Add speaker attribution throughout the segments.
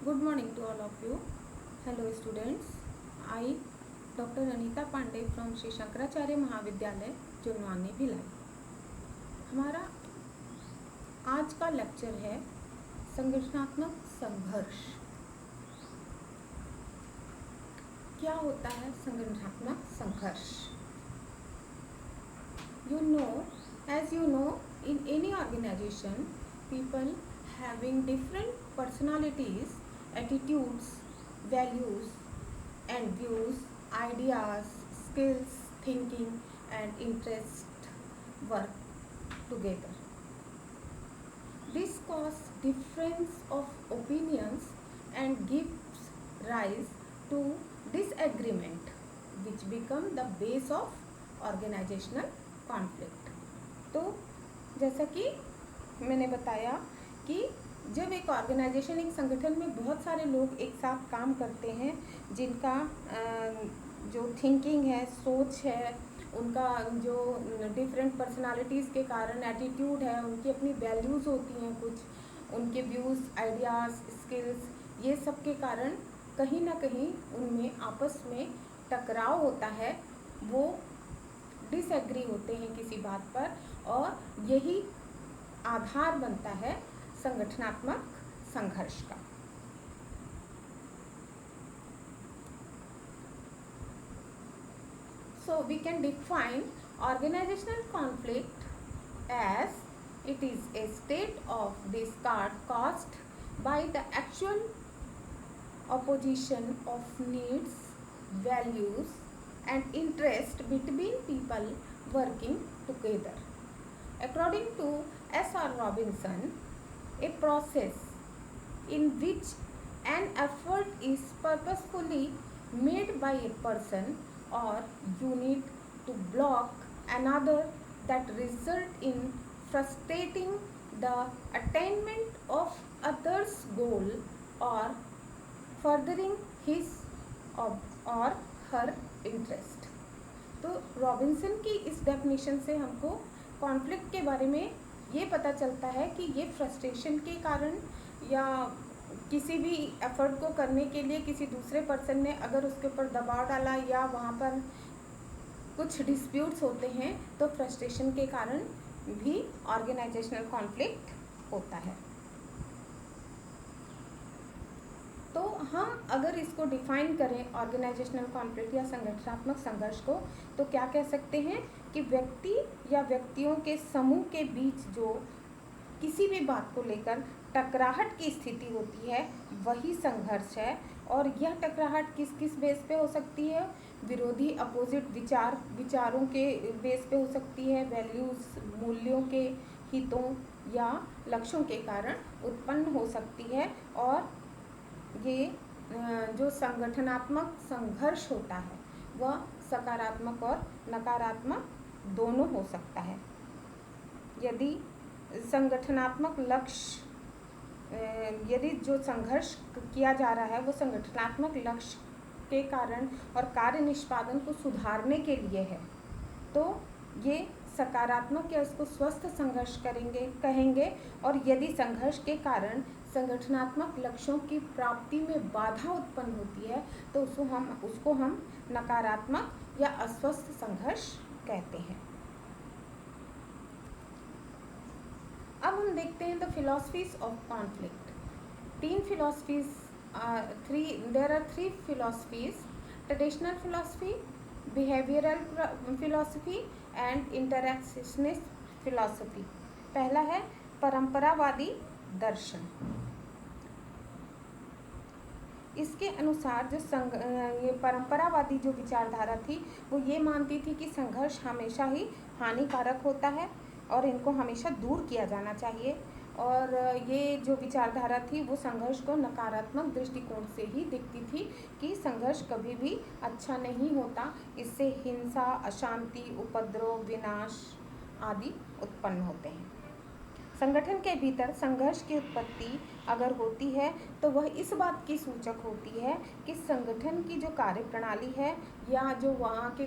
Speaker 1: Good morning to all of you. Hello students. I Dr. Anita Pandey from Shri Shankaracharya महाविद्यालय जुनवानी भिलाई। हमारा आज का lecture है संगठनात्मक संघर्ष। क्या होता है संगठनात्मक संघर्ष? As you know, in any organization, people having different personalities, attitudes, values and views, ideas, skills, thinking and interest work together. This causes difference of opinions and gives rise to disagreement, which become the base of organizational conflict. तो जैसा कि मैंने बताया कि जब एक organisation, एक संगठन में बहुत सारे लोग एक साथ काम करते हैं, जिनका जो थिंकिंग है, सोच है, उनका जो डिफरेंट पर्सनालिटीज़ के कारण एटीट्यूड है, उनकी अपनी वैल्यूज़ होती हैं, कुछ उनके व्यूज़, आइडियाज़, स्किल्स, ये सब के कारण कहीं ना कहीं उनमें आपस में टकराव होता है, वो डिसएग्री होते हैं किसी बात पर, और यही आधार बनता है संगठनात्मक संघर्ष का। So we can define organizational conflict as it is a state of discord caused by the actual opposition of needs, values and interest between people working together. According to S.R. Robinson, a process in which an effort is purposefully made by a person or unit to block another that result in frustrating the attainment of others' goal or furthering his or her interest. तो Robinson की इस definition से हमको conflict के बारे में ये पता चलता है कि ये फ्रस्ट्रेशन के कारण या किसी भी एफर्ट को करने के लिए किसी दूसरे पर्सन ने अगर उसके ऊपर दबाव डाला या वहाँ पर कुछ डिस्प्यूट्स होते हैं, तो फ्रस्ट्रेशन के कारण भी ऑर्गेनाइजेशनल कॉन्फ्लिक्ट होता है। तो हम अगर इसको डिफाइन करें ऑर्गेनाइजेशनल कॉन्फ्लिक्ट या संगठनात्मक संघर्ष को, तो क्या कह सकते हैं कि व्यक्ति या व्यक्तियों के समूह के बीच जो किसी भी बात को लेकर टकराहट की स्थिति होती है, वही संघर्ष है। और यह टकराहट किस किस बेस पे हो सकती है? विरोधी अपोजिट विचारों के बेस पे हो सकती है, वैल्यूज़, मूल्यों के, हितों या लक्ष्यों के कारण उत्पन्न हो सकती है। और ये जो संगठनात्मक संघर्ष होता है वह सकारात्मक और नकारात्मक दोनों हो सकता है। यदि संगठनात्मक लक्ष्य, यदि जो संघर्ष किया जा रहा है वो संगठनात्मक लक्ष्य के कारण और कार्य निष्पादन को सुधारने के लिए है, तो ये सकारात्मक या इसको स्वस्थ संघर्ष कहेंगे। और यदि संघर्ष के कारण संगठनात्मक लक्ष्यों की प्राप्ति में बाधा उत्पन्न होती है, तो उसको हम नकारात्मक या अस्वस्थ संघर्ष कहते हैं। अब हम देखते हैं the philosophies of conflict. There are three philosophies: traditional philosophy, behavioural philosophy and interactionist philosophy. पहला है परंपरावादी दर्शन। इसके अनुसार जो ये परंपरावादी जो विचारधारा थी, वो ये मानती थी कि संघर्ष हमेशा ही हानिकारक होता है और इनको हमेशा दूर किया जाना चाहिए। और ये जो विचारधारा थी वो संघर्ष को नकारात्मक दृष्टिकोण से ही देखती थी कि संघर्ष कभी भी अच्छा नहीं होता, इससे हिंसा, अशांति, उपद्रव, विनाश आदि उत्पन्न होते हैं। संगठन के भीतर संघर्ष की उत्पत्ति अगर होती है तो वह इस बात की सूचक होती है कि संगठन की जो कार्यप्रणाली है या जो वहाँ के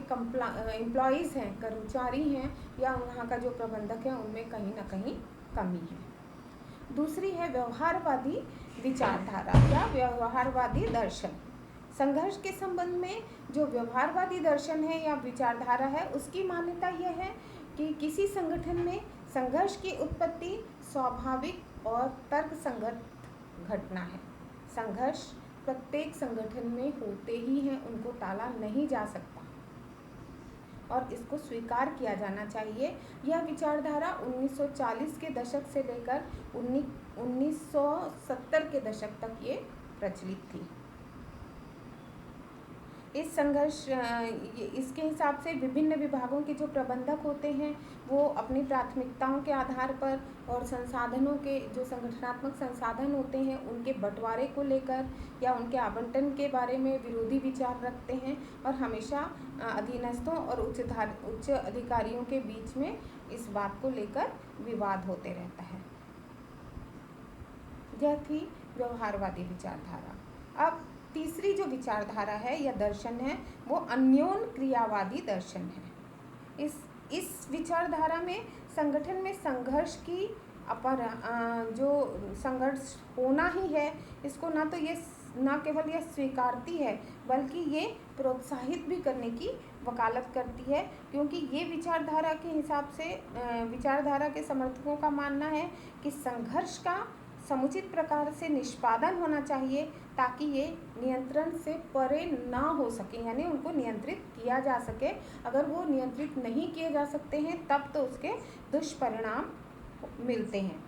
Speaker 1: एम्प्लॉयज़ हैं, कर्मचारी हैं, या वहाँ का जो प्रबंधक है, उनमें कहीं ना कहीं कमी है। दूसरी है व्यवहारवादी विचारधारा या व्यवहारवादी दर्शन। संघर्ष के संबंध में जो व्यवहारवादी दर्शन है या विचारधारा है, उसकी मान्यता यह है कि किसी संगठन में संघर्ष की उत्पत्ति स्वाभाविक और तर्कसंगत घटना है। संघर्ष प्रत्येक संगठन में होते ही हैं, उनको टाला नहीं जा सकता और इसको स्वीकार किया जाना चाहिए। यह विचारधारा 1940 के दशक से लेकर 1970 के दशक तक ये प्रचलित थी। इस संघर्ष इसके हिसाब से विभिन्न विभागों के जो प्रबंधक होते हैं वो अपनी प्राथमिकताओं के आधार पर और संसाधनों के जो संगठनात्मक संसाधन होते हैं उनके बंटवारे को लेकर या उनके आवंटन के बारे में विरोधी विचार रखते हैं और हमेशा अधीनस्थों और उच्च अधिकारियों के बीच में इस बात को लेकर विवाद होते रहता है। यह थी व्यवहारवादी विचारधारा। अब तीसरी जो विचारधारा है या दर्शन है वो अन्योन क्रियावादी दर्शन है। इस विचारधारा में संगठन में संघर्ष की जो संघर्ष होना ही है, इसको ना केवल ये स्वीकारती है बल्कि ये प्रोत्साहित भी करने की वकालत करती है, क्योंकि ये विचारधारा के हिसाब से विचारधारा के समर्थकों का मानना है कि संघर्ष का समुचित प्रकार से निष्पादन होना चाहिए ताकि ये नियंत्रण से परे ना हो सके, यानी उनको नियंत्रित किया जा सके। अगर वो नियंत्रित नहीं किए जा सकते हैं तब तो उसके दुष्परिणाम मिलते हैं।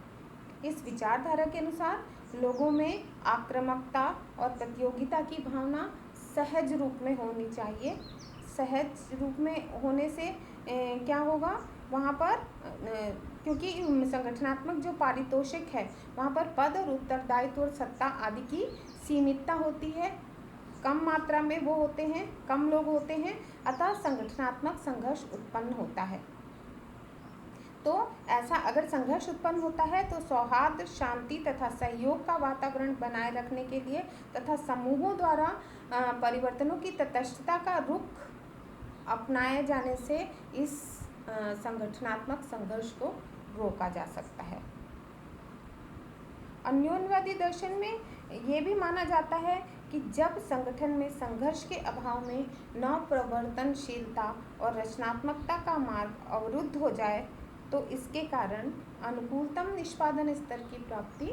Speaker 1: इस विचारधारा के अनुसार लोगों में आक्रामकता और प्रतियोगिता की भावना सहज रूप में होनी चाहिए। सहज रूप में होने से क्या होगा, वहाँ पर क्योंकि संगठनात्मक जो पारितोषिक है वहाँ पर पद और उत्तरदायित्व और सत्ता आदि की सीमितता होती है, कम मात्रा में वो होते हैं, कम लोग होते हैं, अतः संगठनात्मक संघर्ष उत्पन्न होता है। तो ऐसा अगर संघर्ष उत्पन्न होता है तो सौहार्द, शांति तथा सहयोग का वातावरण बनाए रखने के लिए तथा समूहों द्वारा परिवर्तनों की तटस्थता का रुख अपनाए जाने से इस संगठनात्मक संघर्ष को रोका जा सकता है। अन्योन्यवादी दर्शन में ये भी माना जाता है कि जब संगठन में संघर्ष के अभाव में नवप्रवर्तनशीलता और रचनात्मकता का मार्ग अवरुद्ध हो जाए तो इसके कारण अनुकूलतम निष्पादन स्तर की प्राप्ति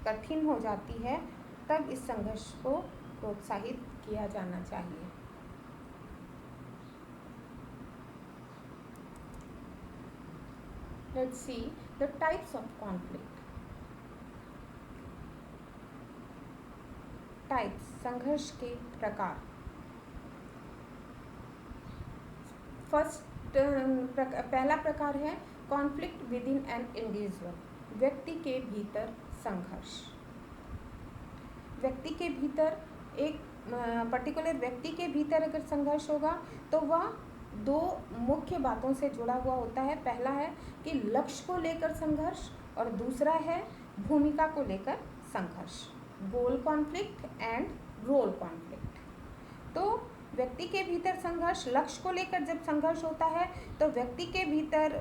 Speaker 1: कठिन हो जाती है, तब इस संघर्ष को प्रोत्साहित किया जाना चाहिए। Let's see the types of conflict. Types, संघर्ष के प्रकार। पहला प्रकार है conflict with in an individual, व्यक्ति के भीतर संघर्ष। व्यक्ति के भीतर एक पर्टिकुलर व्यक्ति के भीतर अगर संघर्ष होगा तो वह दो मुख्य बातों से जुड़ा हुआ होता है। पहला है कि लक्ष्य को लेकर संघर्ष और दूसरा है भूमिका को लेकर संघर्ष, गोल कॉन्फ्लिक्ट एंड रोल कॉन्फ्लिक्ट। तो व्यक्ति के भीतर संघर्ष, लक्ष्य को लेकर जब संघर्ष होता है तो व्यक्ति के भीतर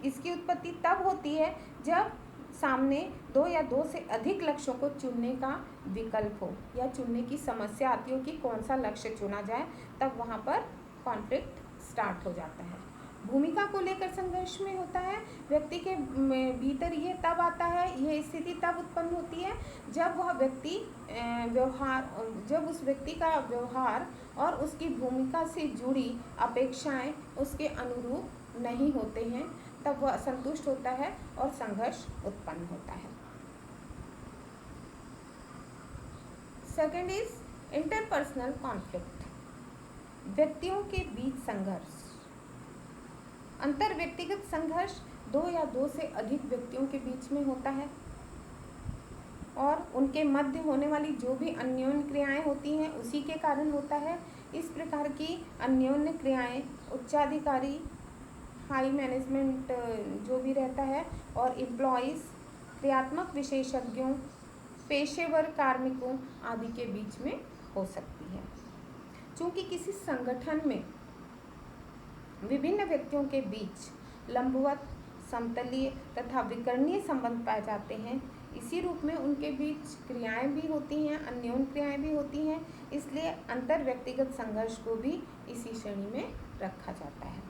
Speaker 1: इसकी उत्पत्ति तब होती है जब सामने दो या दो से अधिक लक्ष्यों को चुनने का विकल्प हो या चुनने की समस्या आती हो कि कौन सा लक्ष्य चुना जाए, तब वहाँ पर कॉन्फ्लिक्ट स्टार्ट हो जाता है। भूमिका को लेकर संघर्ष में होता है व्यक्ति के भीतर, ये तब आता है, ये स्थिति तब उत्पन्न होती है जब वह व्यक्ति जब उस व्यक्ति का व्यवहार और उसकी भूमिका से जुड़ी अपेक्षाएं उसके अनुरूप नहीं होते हैं, तब वह असंतुष्ट होता है और संघर्ष उत्पन्न होता है। सेकेंड इज इंटरपर्सनल कॉन्फ्लिक्ट, व्यक्तियों के बीच संघर्ष। अंतर व्यक्तिगत संघर्ष दो या दो से अधिक व्यक्तियों के बीच में होता है और उनके मध्य होने वाली जो भी अन्योन्य क्रियाएं होती हैं उसी के कारण होता है। इस प्रकार की अन्योन्य क्रियाएं उच्चाधिकारी, हाई मैनेजमेंट जो भी रहता है, और एम्प्लॉइज, क्रियात्मक विशेषज्ञों, पेशेवर कार्मिकों आदि के बीच में हो सकती है। चूँकि किसी संगठन में विभिन्न व्यक्तियों के बीच लंबवत, समतलीय तथा विकर्णीय संबंध पाए जाते हैं, इसी रूप में उनके बीच क्रियाएं भी होती हैं, अन्योन क्रियाएं भी होती हैं, इसलिए अंतर व्यक्तिगत संघर्ष को भी इसी श्रेणी में रखा जाता है।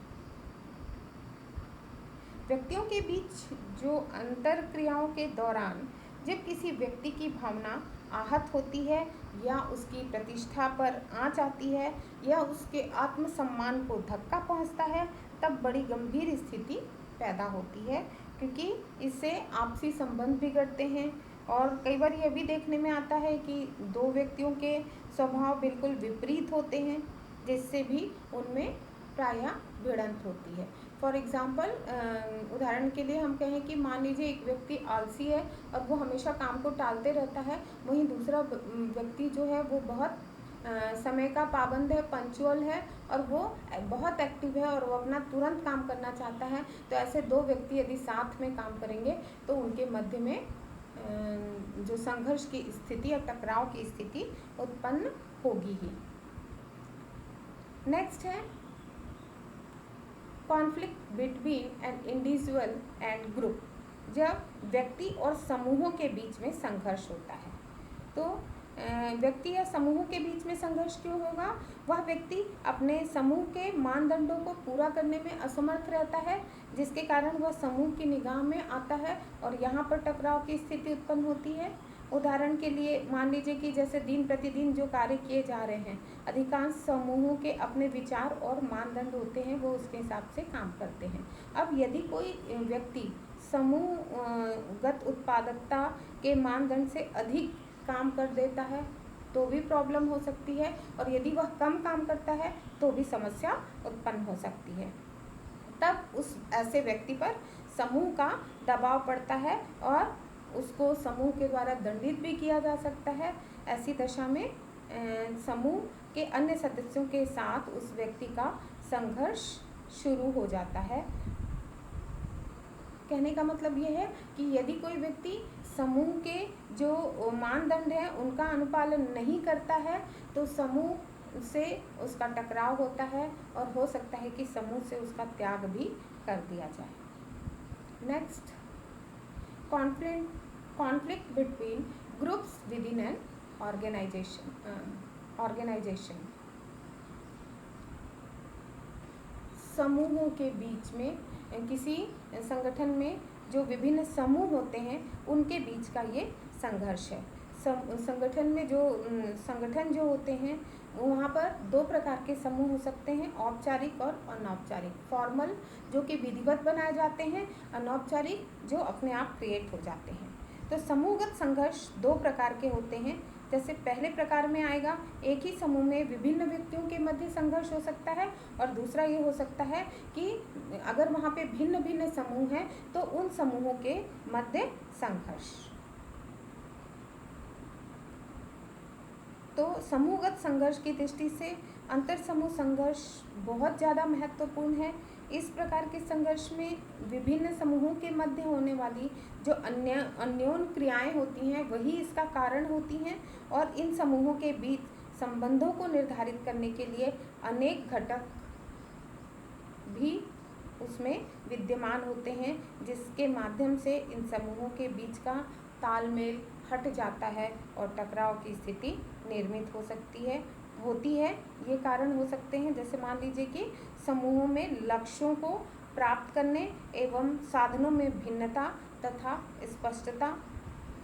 Speaker 1: व्यक्तियों के बीच जो अंतर क्रियाओं के दौरान जब किसी व्यक्ति की भावना आहत होती है या उसकी प्रतिष्ठा पर आँच आती है या उसके आत्मसम्मान को धक्का पहुंचता है, तब बड़ी गंभीर स्थिति पैदा होती है, क्योंकि इससे आपसी संबंध बिगड़ते हैं। और कई बार यह भी देखने में आता है कि दो व्यक्तियों के स्वभाव बिल्कुल विपरीत होते हैं, जिससे भी उनमें प्रायः भिड़ंत होती है। फॉर एग्ज़ाम्पल, उदाहरण के लिए हम कहें कि मान लीजिए एक व्यक्ति आलसी है और वो हमेशा काम को टालते रहता है, वहीं दूसरा व्यक्ति जो है वो बहुत समय का पाबंद है, पंचुअल है और वो बहुत एक्टिव है और वो अपना तुरंत काम करना चाहता है। तो ऐसे दो व्यक्ति यदि साथ में काम करेंगे तो उनके मध्य में जो संघर्ष की स्थिति या टकराव की स्थिति उत्पन्न होगी ही। नेक्स्ट है conflict between an individual and group. जब व्यक्ति और समूहों के बीच में संघर्ष होता है, तो व्यक्ति या समूहों के बीच में संघर्ष क्यों होगा? वह व्यक्ति अपने समूह के मानदंडों को पूरा करने में असमर्थ रहता है, जिसके कारण वह समूह की निगाह में आता है और यहाँ पर टकराव की स्थिति उत्पन्न होती है। उदाहरण के लिए मान लीजिए कि जैसे दिन प्रतिदिन जो कार्य किए जा रहे हैं, अधिकांश समूहों के अपने विचार और मानदंड होते हैं, वो उसके हिसाब से काम करते हैं। अब यदि कोई व्यक्ति समूहगत उत्पादकता के मानदंड से अधिक काम कर देता है तो भी प्रॉब्लम हो सकती है, और यदि वह कम काम करता है तो भी समस्या उत्पन्न हो सकती है। तब उस ऐसे व्यक्ति पर समूह का दबाव पड़ता है और उसको समूह के द्वारा दंडित भी किया जा सकता है। ऐसी दशा में समूह के अन्य सदस्यों के साथ उस व्यक्ति का संघर्ष शुरू हो जाता है। कहने का मतलब ये है कि यदि कोई व्यक्ति समूह के जो मानदंड हैं उनका अनुपालन नहीं करता है तो समूह से उसका टकराव होता है और हो सकता है कि समूह से उसका त्याग भी कर दिया जाए। Next, conflict between groups within an organisation. समूहों के बीच में किसी संगठन में जो विभिन्न समूह होते हैं उनके बीच का ये संघर्ष है। संगठन में संगठन जो होते हैं वहाँ पर दो प्रकार के समूह हो सकते हैं, औपचारिक और अनौपचारिक। फॉर्मल जो कि विधिवत बनाए जाते हैं, अनौपचारिक जो अपने आप क्रिएट हो जाते हैं। तो समूहगत संघर्ष दो प्रकार के होते हैं। जैसे पहले प्रकार में आएगा, एक ही समूह में विभिन्न व्यक्तियों के मध्य संघर्ष हो सकता है, और दूसरा ये हो सकता है कि अगर वहाँ पे भिन्न भिन्न समूह हैं तो उन समूहों के मध्य संघर्ष। तो समूहगत संघर्ष की दृष्टि से अंतर समूह संघर्ष बहुत ज़्यादा महत्वपूर्ण है। इस प्रकार के संघर्ष में विभिन्न समूहों के मध्य होने वाली जो अन्योन क्रियाएं होती हैं वही इसका कारण होती हैं, और इन समूहों के बीच संबंधों को निर्धारित करने के लिए अनेक घटक भी उसमें विद्यमान होते हैं, जिसके माध्यम से इन समूहों के बीच का तालमेल हट जाता है और टकराव की स्थिति निर्मित होती है। ये कारण हो सकते हैं, जैसे मान लीजिए कि समूहों में लक्ष्यों को प्राप्त करने एवं साधनों में भिन्नता तथा स्पष्टता।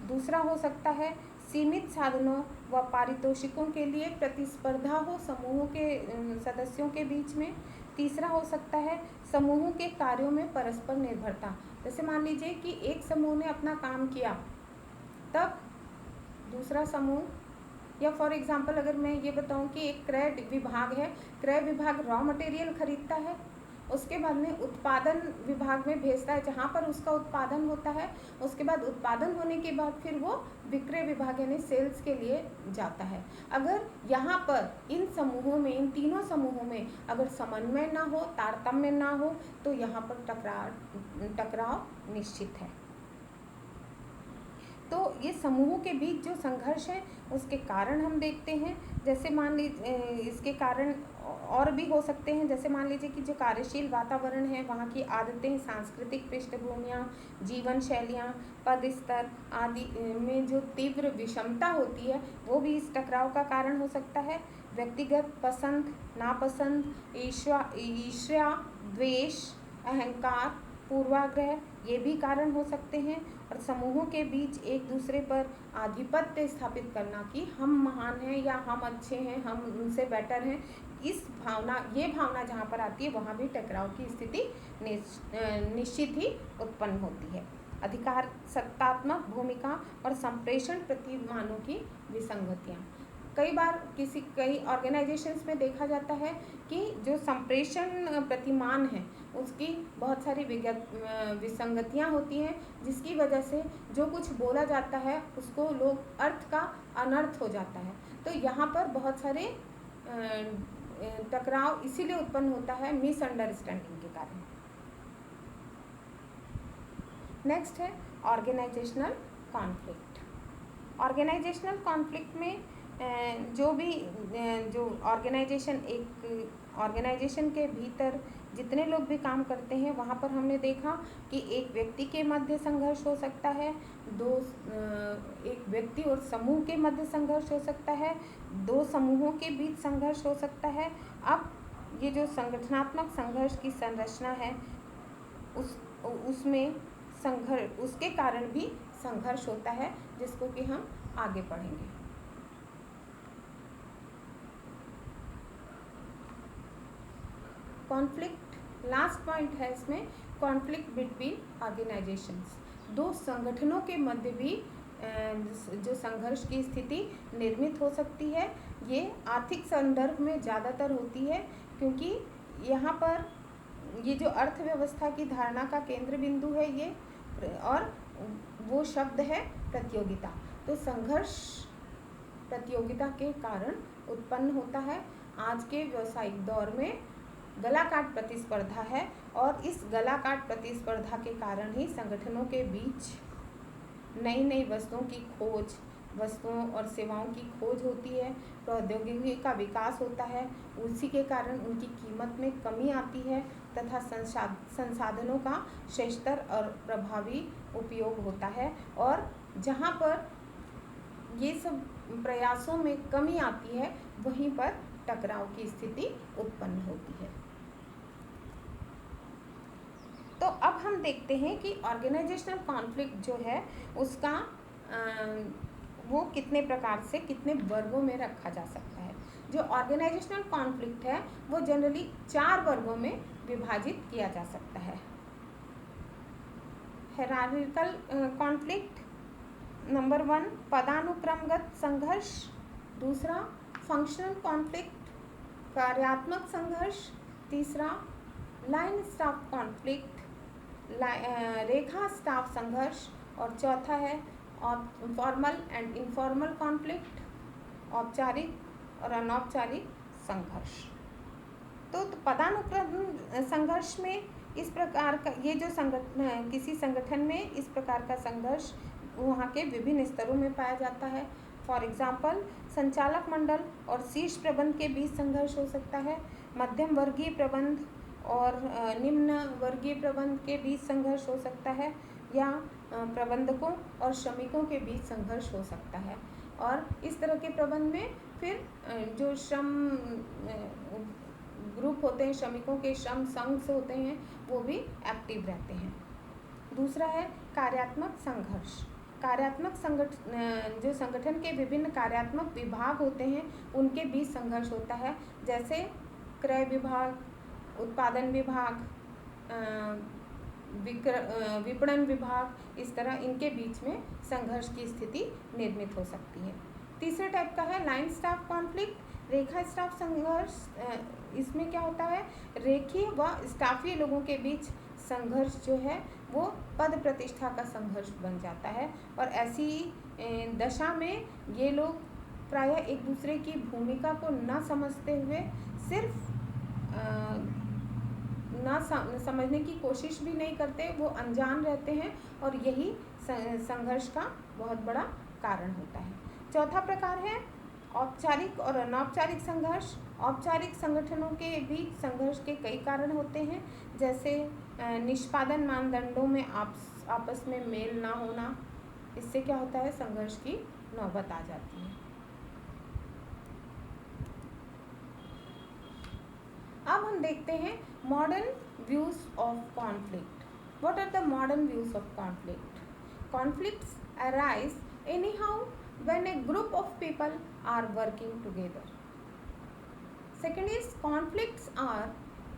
Speaker 1: दूसरा हो सकता है सीमित साधनों व पारितोषिकों के लिए प्रतिस्पर्धा हो समूहों के सदस्यों के बीच में। तीसरा हो सकता है समूहों के कार्यों में परस्पर निर्भरता। जैसे मान लीजिए कि एक समूह ने अपना काम किया, तब दूसरा समूह, या फॉर एग्जांपल अगर मैं ये बताऊं कि एक क्रय विभाग है, क्रय विभाग रॉ मटेरियल खरीदता है, उसके बाद में उत्पादन विभाग में भेजता है जहाँ पर उसका उत्पादन होता है, उसके बाद उत्पादन होने के बाद फिर वो विक्रय विभाग यानी सेल्स के लिए जाता है। अगर यहाँ पर इन समूहों में, इन तीनों समूहों में अगर समन्वय ना हो, तारतम्य ना हो, तो यहाँ पर टकराव निश्चित है। तो ये समूहों के बीच जो संघर्ष है उसके कारण हम देखते हैं। जैसे मान लीजिए इसके कारण और भी हो सकते हैं, जैसे मान लीजिए कि जो कार्यशील वातावरण है, वहाँ की आदतें, सांस्कृतिक पृष्ठभूमियाँ, जीवन शैलियाँ, पद स्तर आदि में जो तीव्र विषमता होती है वो भी इस टकराव का कारण हो सकता है। व्यक्तिगत पसंद नापसंद, ईर्ष्या, द्वेष, अहंकार, पूर्वाग्रह ये भी कारण हो सकते हैं। और समूहों के बीच एक दूसरे पर आधिपत्य स्थापित करना कि हम महान हैं या हम अच्छे हैं, हम उनसे बेटर हैं, ये भावना जहाँ पर आती है वहाँ भी टकराव की स्थिति निश्चित ही उत्पन्न होती है। अधिकार सत्तात्मक भूमिका और संप्रेषण प्रतिमानों की विसंगतियाँ। कई बार कई ऑर्गेनाइजेशंस में देखा जाता है कि जो संप्रेषण प्रतिमान है उसकी बहुत सारी विसंगतियाँ होती हैं, जिसकी वजह से जो कुछ बोला जाता है उसको लोग अर्थ का अनर्थ हो जाता है। तो यहाँ पर बहुत सारे टकराव इसीलिए उत्पन्न होता है मिसअंडरस्टैंडिंग के कारण। नेक्स्ट है ऑर्गेनाइजेशनल कॉन्फ्लिक्ट। ऑर्गेनाइजेशनल कॉन्फ्लिक्ट में जो ऑर्गेनाइजेशन के भीतर जितने लोग भी काम करते हैं वहाँ पर हमने देखा कि एक व्यक्ति के मध्य संघर्ष हो सकता है, एक व्यक्ति और समूह के मध्य संघर्ष हो सकता है, दो समूहों के बीच संघर्ष हो सकता है। अब ये जो संगठनात्मक संघर्ष की संरचना है उसमें उसके कारण भी संघर्ष होता है, जिसको कि हम आगे पढ़ेंगे। कॉन्फ्लिक्ट लास्ट पॉइंट है इसमें, कॉन्फ्लिक्ट बिटवीन ऑर्गेनाइजेशंस। दो संगठनों के मध्य भी जो संघर्ष की स्थिति निर्मित हो सकती है। ये आर्थिक संदर्भ में ज़्यादातर होती है, क्योंकि यहाँ पर ये जो अर्थव्यवस्था की धारणा का केंद्र बिंदु है ये, और वो शब्द है प्रतियोगिता। तो संघर्ष प्रतियोगिता के कारण उत्पन्न होता है। आज के व्यावसायिक दौर में गलाकाट प्रतिस्पर्धा है, और इस गलाकाट प्रतिस्पर्धा के कारण ही संगठनों के बीच नई नई वस्तुओं की खोज, वस्तुओं और सेवाओं की खोज होती है, प्रौद्योगिकी का विकास होता है, उसी के कारण उनकी कीमत में कमी आती है तथा संसाधनों का श्रेष्ठतर और प्रभावी उपयोग होता है। और जहाँ पर ये सब प्रयासों में कमी आती है वहीं पर टकराव की स्थिति उत्पन्न होती है। तो अब हम देखते हैं कि ऑर्गेनाइजेशनल कॉन्फ्लिक्ट जो है उसका वो कितने प्रकार से, कितने वर्गों में रखा जा सकता है। जो ऑर्गेनाइजेशनल कॉन्फ्लिक्ट है वो जनरली 4 वर्गों में विभाजित किया जा सकता है। हायरार्किकल कॉन्फ्लिक्ट, नंबर 1 पदानुक्रमगत संघर्ष, दूसरा फंक्शनल कॉन्फ्लिक्ट कार्यात्मक संघर्ष, तीसरा लाइन स्टाफ कॉन्फ्लिक्ट रेखा स्टाफ संघर्ष, और चौथा है फॉर्मल एंड इनफॉर्मल कॉन्फ्लिक्ट औपचारिक और अनौपचारिक संघर्ष। तो पदानुक्रम संघर्ष में इस प्रकार का ये जो किसी संगठन में इस प्रकार का संघर्ष वहाँ के विभिन्न स्तरों में पाया जाता है। फॉर एग्जाम्पल संचालक मंडल और शीर्ष प्रबंध के बीच संघर्ष हो सकता है, मध्यम वर्गीय प्रबंध और निम्न वर्गीय प्रबंध के बीच संघर्ष हो सकता है, या प्रबंधकों और श्रमिकों के बीच संघर्ष हो सकता है। और इस तरह के प्रबंध में फिर जो श्रम ग्रुप होते हैं, श्रमिकों के श्रम संघ होते हैं, वो भी एक्टिव रहते हैं। दूसरा है कार्यात्मक संघर्ष। जो संगठन के विभिन्न कार्यात्मक विभाग होते हैं उनके बीच संघर्ष होता है, जैसे क्रय विभाग, उत्पादन विभाग, विपणन विभाग, इस तरह इनके बीच में संघर्ष की स्थिति निर्मित हो सकती है। तीसरे टाइप का है लाइन स्टाफ कॉन्फ्लिक्ट रेखा स्टाफ संघर्ष। इसमें क्या होता है, रेखीय व स्टाफीय लोगों के बीच संघर्ष जो है वो पद प्रतिष्ठा का संघर्ष बन जाता है, और ऐसी दशा में ये लोग प्रायः एक दूसरे की भूमिका को न समझते हुए सिर्फ समझने की कोशिश भी नहीं करते, वो अनजान रहते हैं, और यही संघर्ष का बहुत बड़ा कारण होता है। चौथा प्रकार है औपचारिक और अनौपचारिक संघर्ष। औपचारिक संगठनों के बीच संघर्ष के कई कारण होते हैं, जैसे निष्पादन मानदंडों में आपस में मेल ना होना। इससे क्या होता है, संघर्ष की नौबत आ जाती है। अब हम देखते हैं modern views of conflict. What are the modern views of conflict? Conflicts arise anyhow when a group of people are working together. Second is conflicts are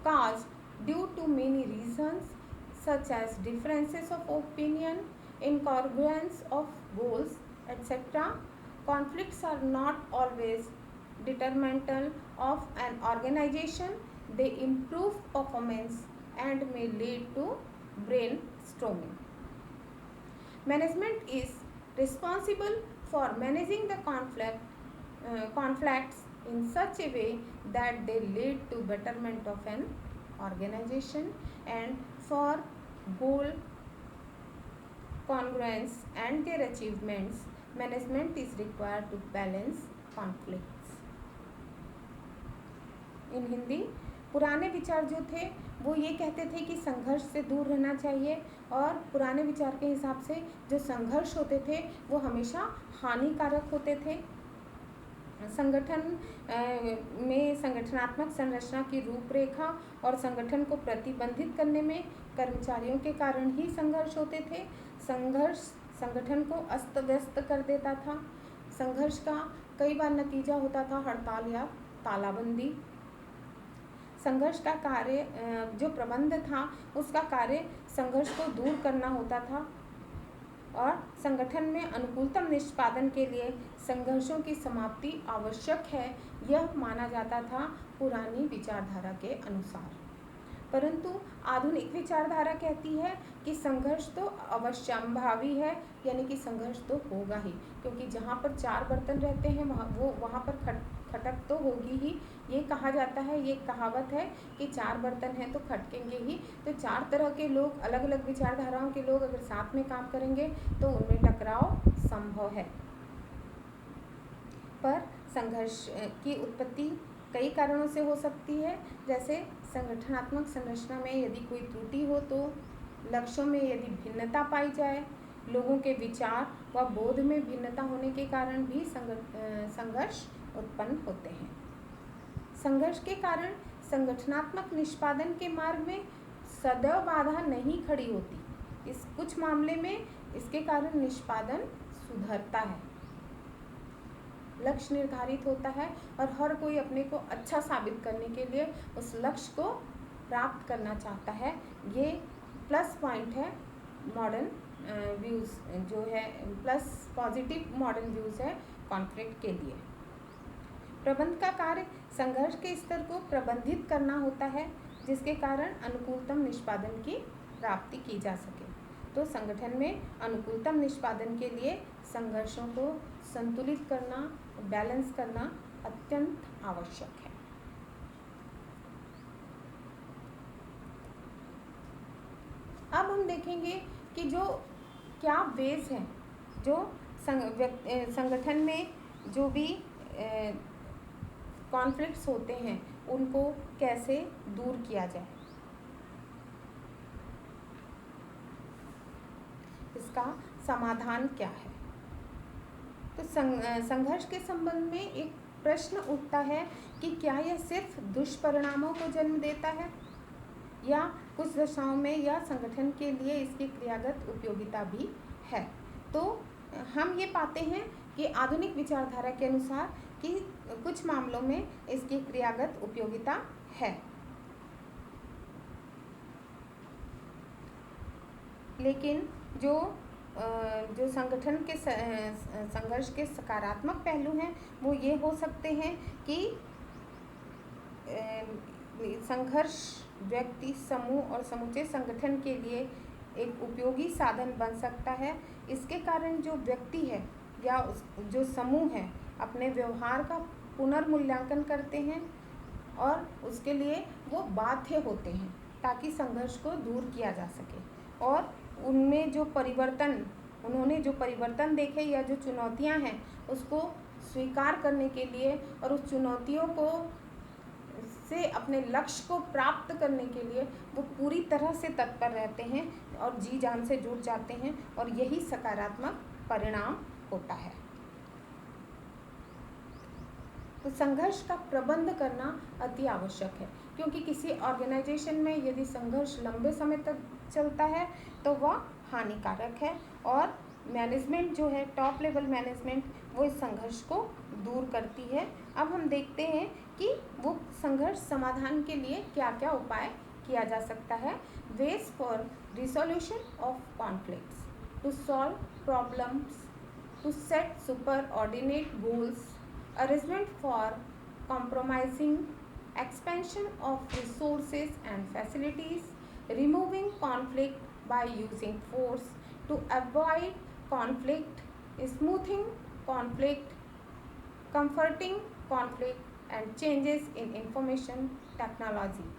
Speaker 1: caused due to many reasons such as differences of opinion, incongruence of goals, etc. Conflicts are not always detrimental of an organization. They improve performance and may lead to brainstorming. Management is responsible for managing the conflicts in such a way that they lead to betterment of an organization, and for goal congruence and their achievements, management is required to balance conflicts. In Hindi, पुराने विचार जो थे वो ये कहते थे कि संघर्ष से दूर रहना चाहिए, और पुराने विचार के हिसाब से जो संघर्ष होते थे वो हमेशा हानिकारक होते थे। संगठन में संगठनात्मक संरचना की रूपरेखा और संगठन को प्रतिबंधित करने में कर्मचारियों के कारण ही संघर्ष होते थे। संघर्ष संगठन को अस्त व्यस्त कर देता था। संघर्ष का कई बार नतीजा होता था हड़ताल या तालाबंदी। संघर्ष का कार्य जो प्रबंध था उसका कार्य संघर्ष को दूर करना होता था, और संगठन में अनुकूलतम निष्पादन के लिए संघर्षों की समाप्ति आवश्यक है, यह माना जाता था पुरानी विचारधारा के अनुसार। परंतु आधुनिक विचारधारा कहती है कि संघर्ष तो अवश्यंभावी है, यानी कि संघर्ष तो होगा ही, क्योंकि जहाँ पर चार बर्तन रहते हैं वहाँ पर खटक तो होगी ही। ये कहा जाता है, ये कहावत है कि चार बर्तन हैं तो खटकेंगे ही। तो चार तरह के लोग, अलग अलग विचारधाराओं के लोग अगर साथ में काम करेंगे तो उनमें टकराव संभव है। पर संघर्ष की उत्पत्ति कई कारणों से हो सकती है, जैसे संगठनात्मक संरचना में यदि कोई त्रुटि हो, तो लक्ष्यों में यदि भिन्नता पाई जाए, लोगों के विचार व बोध में भिन्नता होने के कारण भी संघर्ष उत्पन्न होते हैं। संघर्ष के कारण संगठनात्मक निष्पादन के मार्ग में सदैव बाधा नहीं खड़ी होती। इस कुछ मामले में इसके कारण निष्पादन सुधरता है, लक्ष्य निर्धारित होता है और हर कोई अपने को अच्छा साबित करने के लिए उस लक्ष्य को प्राप्त करना चाहता है। ये प्लस पॉइंट है मॉडर्न व्यूज़, जो है प्लस पॉजिटिव मॉडर्न व्यूज़ है कॉन्फ्लिक्ट के लिए। प्रबंध का कार्य संघर्ष के स्तर को प्रबंधित करना होता है, जिसके कारण अनुकूलतम निष्पादन की प्राप्ति की जा सके। तो संगठन में अनुकूलतम निष्पादन के लिए संघर्षों को संतुलित करना, बैलेंस करना अत्यंत आवश्यक है। अब हम देखेंगे कि जो क्या बेस हैं, जो संगठन में जो भी कॉन्फ्लिक्ट्स होते हैं उनको कैसे दूर किया जाए। इसका समाधान क्या है? तो संघर्ष के संबंध में एक प्रश्न उठता है कि क्या यह सिर्फ दुष्परिणामों को जन्म देता है, या कुछ दशाओं में या संगठन के लिए इसकी क्रियागत उपयोगिता भी है। तो हम ये पाते हैं कि आधुनिक विचारधारा के अनुसार कि कुछ मामलों में इसकी क्रियागत उपयोगिता है, लेकिन जो संगठन के संघर्ष के सकारात्मक पहलू हैं वो ये हो सकते हैं कि संघर्ष व्यक्ति, समूह और समूचे संगठन के लिए एक उपयोगी साधन बन सकता है। इसके कारण जो व्यक्ति है या जो समूह है अपने व्यवहार का पुनर्मूल्यांकन करते हैं और उसके लिए वो बाध्य होते हैं ताकि संघर्ष को दूर किया जा सके, और उनमें जो परिवर्तन, उन्होंने जो परिवर्तन देखे या जो चुनौतियां हैं उसको स्वीकार करने के लिए और उस चुनौतियों को से अपने लक्ष्य को प्राप्त करने के लिए वो पूरी तरह से तत्पर रहते हैं और जी जान से जुट जाते हैं, और यही सकारात्मक परिणाम होता है। तो संघर्ष का प्रबंध करना अति आवश्यक है, क्योंकि किसी ऑर्गेनाइजेशन में यदि संघर्ष लंबे समय तक चलता है तो वह हानिकारक है, और मैनेजमेंट जो है, टॉप लेवल मैनेजमेंट, वो इस संघर्ष को दूर करती है। अब हम देखते हैं कि वो संघर्ष समाधान के लिए क्या क्या उपाय किया जा सकता है। Ways for resolution of conflicts, to solve problems, to set superordinate goals, arrangement for compromising, expansion of resources and facilities, removing conflict by using force to avoid conflict, smoothing conflict, comforting conflict, and changes in information technology।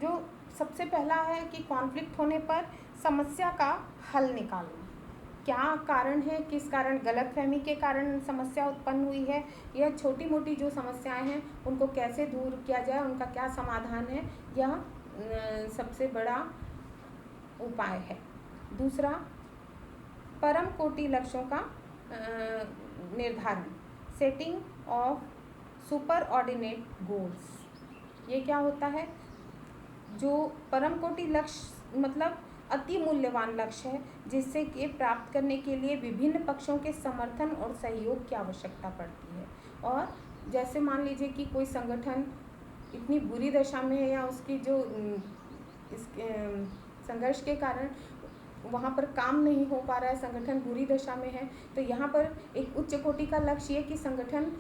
Speaker 1: जो सबसे पहला है कि conflict होने पर समस्या का हल निकालना। क्या कारण है, किस कारण, गलतफहमी के कारण समस्या उत्पन्न हुई है, या छोटी मोटी जो समस्याएं हैं उनको कैसे दूर किया जाए, उनका क्या समाधान है, यह सबसे बड़ा उपाय है। दूसरा, परम कोटि लक्ष्यों का निर्धारण, setting of super ordinate goals. ये क्या होता है? जो परम कोटि लक्ष्य मतलब अति मूल्यवान लक्ष्य है, जिससे कि प्राप्त करने के लिए विभिन्न पक्षों के समर्थन और सहयोग की आवश्यकता पड़ती है। और जैसे मान लीजिए कि कोई संगठन इतनी बुरी दशा में है, या उसकी जो इस संघर्ष के कारण वहाँ पर काम नहीं हो पा रहा है, संगठन बुरी दशा में है, तो यहाँ पर एक उच्च कोटि का लक्ष्य है कि संगठन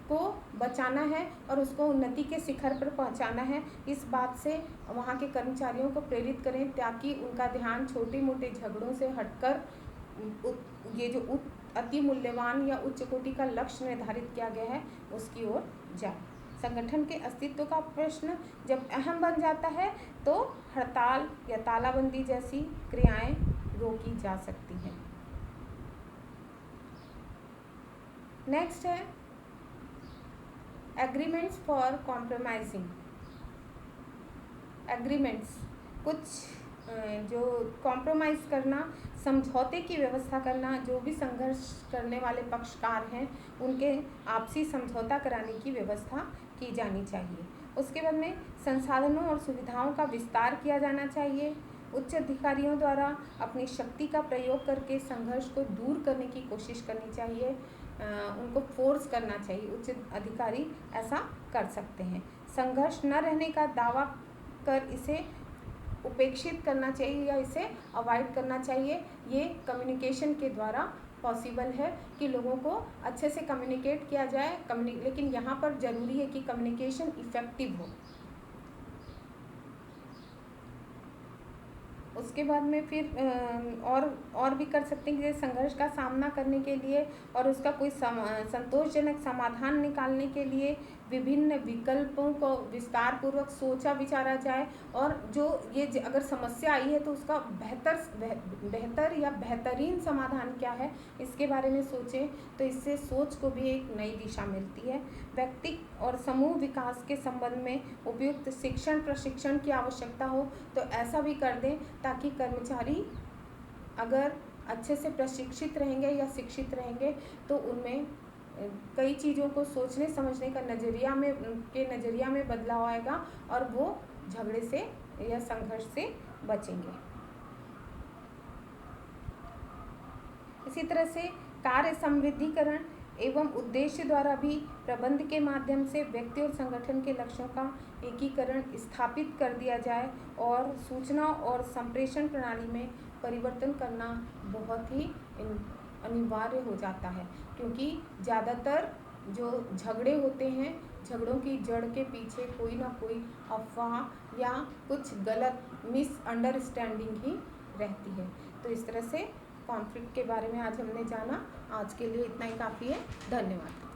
Speaker 1: को बचाना है और उसको उन्नति के शिखर पर पहुंचाना है। इस बात से वहाँ के कर्मचारियों को प्रेरित करें ताकि उनका ध्यान छोटे मोटे झगड़ों से हटकर ये जो अति मूल्यवान या उच्च कोटि का लक्ष्य निर्धारित किया गया है उसकी ओर जाए। संगठन के अस्तित्व का प्रश्न जब अहम बन जाता है तो हड़ताल या तालाबंदी जैसी क्रियाएं रोकी जा सकती हैं। नेक्स्ट है एग्रीमेंट्स फॉर कॉम्प्रोमाइजिंग। एग्रीमेंट्स कुछ जो कॉम्प्रोमाइज़ करना, समझौते की व्यवस्था करना, जो भी संघर्ष करने वाले पक्षकार हैं उनके आपसी समझौता कराने की व्यवस्था की जानी चाहिए। उसके बाद में संसाधनों और सुविधाओं का विस्तार किया जाना चाहिए। उच्च अधिकारियों द्वारा अपनी शक्ति का प्रयोग करके संघर्ष को दूर करने की कोशिश करनी चाहिए, उनको फोर्स करना चाहिए। उच्च अधिकारी ऐसा कर सकते हैं। संघर्ष न रहने का दावा कर इसे उपेक्षित करना चाहिए या इसे अवॉइड करना चाहिए। ये कम्युनिकेशन के द्वारा पॉसिबल है कि लोगों को अच्छे से कम्युनिकेट किया जाए, लेकिन यहाँ पर ज़रूरी है कि कम्युनिकेशन इफ़ेक्टिव हो। उसके बाद में फिर और भी कर सकते हैं कि संघर्ष का सामना करने के लिए और उसका कोई संतोषजनक समाधान निकालने के लिए विभिन्न विकल्पों को विस्तार पूर्वक सोचा विचारा जाए, और जो ये अगर समस्या आई है तो उसका बेहतर या बेहतरीन समाधान क्या है इसके बारे में सोचें, तो इससे सोच को भी एक नई दिशा मिलती है। व्यक्ति और समूह विकास के संबंध में उपयुक्त शिक्षण प्रशिक्षण की आवश्यकता हो तो ऐसा भी कर दें ताकि कर्मचारी अगर अच्छे से प्रशिक्षित रहेंगे या शिक्षित रहेंगे तो उनमें कई चीज़ों को सोचने समझने का नज़रिया में बदलाव आएगा और वो झगड़े से या संघर्ष से बचेंगे। इसी तरह से कार्य समृद्धिकरण एवं उद्देश्य द्वारा भी प्रबंध के माध्यम से व्यक्ति और संगठन के लक्ष्यों का एकीकरण स्थापित कर दिया जाए और सूचना और संप्रेषण प्रणाली में परिवर्तन करना बहुत ही अनिवार्य हो जाता है, क्योंकि ज़्यादातर जो झगड़े होते हैं, झगड़ों की जड़ के पीछे कोई ना कोई अफवाह या कुछ गलत मिसअंडरस्टैंडिंग ही रहती है। तो इस तरह से कॉन्फ्लिक्ट के बारे में आज हमने जाना। आज के लिए इतना ही काफ़ी है। धन्यवाद।